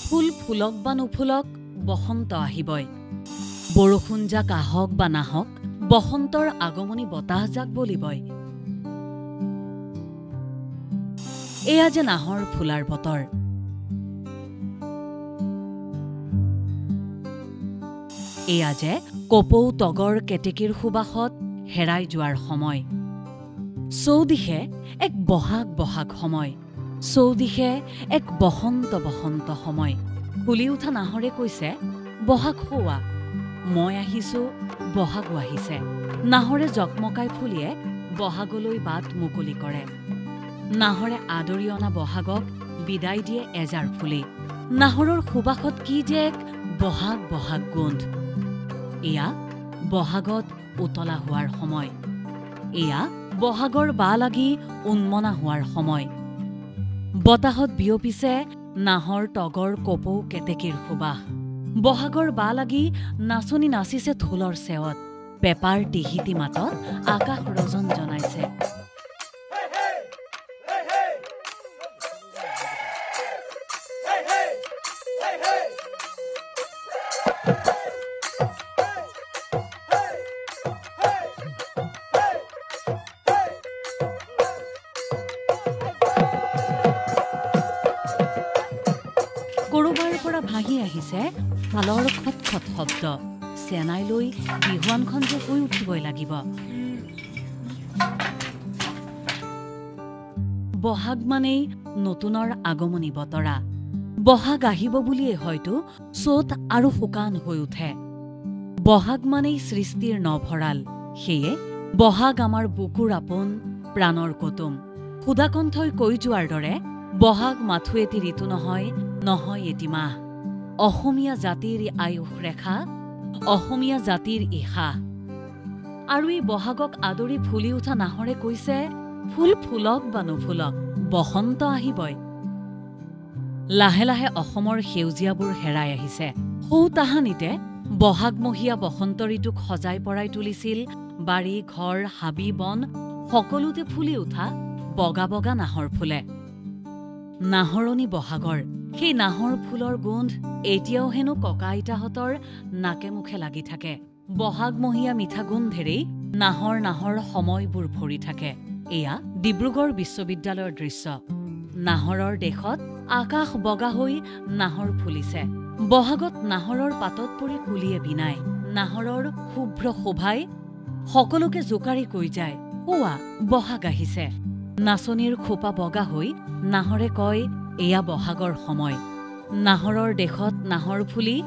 ফুল ফুলক বা নুফুলক বসন্ত আহিবই। বৰষুণ যাক আহক বা নাহক বসন্তৰ আগমনী বতাহ যাক বলিবই। এয়া যে নাহৰ ফুলাৰ বতৰ। এয়া যে কপৌ তগৰ কেতেকীৰ সুবাসত হেৰাই যোৱাৰ সময়। চৌদিশে এক বহাগ বহাগ সময়, চৌদিশে এক বসন্ত বসন্ত সময়। ফুলি উঠা নাহৰে কৈছে, বহাগ হোৱা, মই আহিছো, বহাগো আহিছে। নাহৰে জকমকাই ফুলিয়ে বহাগলৈ বাট মুকলি কৰে। নাহৰে আদৰি অনা বহাগক বিদায় দিয়ে এজাৰ ফুলি। নাহৰৰ সুবাসত কি যে এক বহাগ বহাগ গোন্ধ। এয়া বহাগত উতলা হোৱাৰ সময়। এয়া বহাগৰ বা লাগি উন্মনা হোৱাৰ সময়। বতাহত বিয়পিছে নাহৰ তগৰ কপৌ কেতেকীৰ সুবাস। বহাগৰ বা লাগি নাচনি নাচিছে ঢোলৰ চেৱত। পেপাৰ টিহিটি মাতত আকাশ ৰজন জনাইছে। কৰবাৰ পৰা ভাহি আহিছে তালৰ খটখট শব্দ। চেনাই লৈ বিহুৱানখন যে হৈ উঠিবই লাগিব। বহাগ মানেই নতুনৰ আগমনী বতৰা। বহাগ আহিব বুলিয়েই হয়তো চ'ত আৰু শুকান হৈ উঠে। বহাগ মানেই সৃষ্টিৰ নভৰাল। সেয়ে বহাগ আমাৰ বুকুৰ আপোন, প্ৰাণৰ কুটুম। সুধাকণ্ঠই কৈ যোৱাৰ দৰে বহাগ মাথো এটি ঋতু নহয়, নহয় এটি মাহ। অসমীয়া জাতিৰ আয়ুস ৰেখা, অসমীয়া জাতিৰ ইশা। আৰু এই বহাগক আদৰি ফুলি উঠা নাহৰে কৈছে, ফুল ফুলক বা নুফুলক বসন্ত আহিবই। লাহে লাহে অসমৰ সেউজীয়াবোৰ হেৰাই আহিছে। সৌ তাহানিতে বহাগমহীয়া বসন্ত ঋতুক সজাই পৰাই তুলিছিল বাৰী ঘৰ হাবি বন সকলোতে ফুলি উঠা বগা বগা নাহৰ ফুলে। নাহৰণি বহাগৰ সেই নাহৰ ফুলৰ গোন্ধ এতিয়াও হেনো ককা আইতাহঁতৰ নাকে মুখে লাগি থাকে। বহাগমহীয়া মিঠা গোন্ধেৰেই নাহৰ নাহৰ সময়বোৰ ভৰি থাকে। এয়া ডিব্ৰুগড় বিশ্ববিদ্যালয়ৰ দৃশ্য। নাহৰৰ দেশত আকাশ বগা হৈ নাহৰ ফুলিছে। বহাগত নাহৰৰ পাতত পৰি কুলিয়ে বিনায়। নাহৰৰ শুভ্ৰ শোভাই সকলোকে জোকাৰি কৈ যায়, ওৱা বহাগ আহিছে। নাচনীৰ খোপা বগা হৈ নাহৰে কয়, এয়া বহাগৰ সময়। নাহৰৰ দেশত নাহৰ ফুলি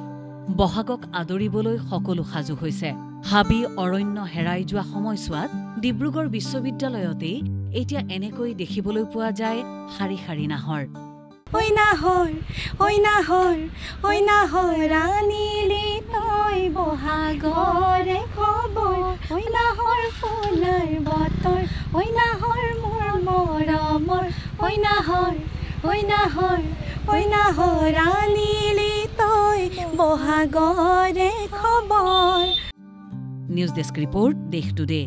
বহাগক আদৰিবলৈ সকলো সাজু হৈছে। হাবি অৰণ্য হেৰাই যোৱা সময়ছোৱাত ডিব্ৰুগড় বিশ্ববিদ্যালয়তেই এতিয়া এনেকৈ দেখিবলৈ পোৱা যায় শাৰী শাৰী নাহৰ। ঐ নাহৰ, ঐ নাহৰ, ঐ নাহৰ আনিলি তই বহাগৰে খবৰ। ঐ নাহৰ ফুলাৰ বতৰ, ঐ নাহৰ মোৰ মৰমৰ। ঐ নাহৰ, ঐ নাহৰ, ঐ নাহৰ আনিলি তই বহাগৰে খবৰ। নিউজ ডেস্ক ৰিপৰ্ট, দেশ টুডে।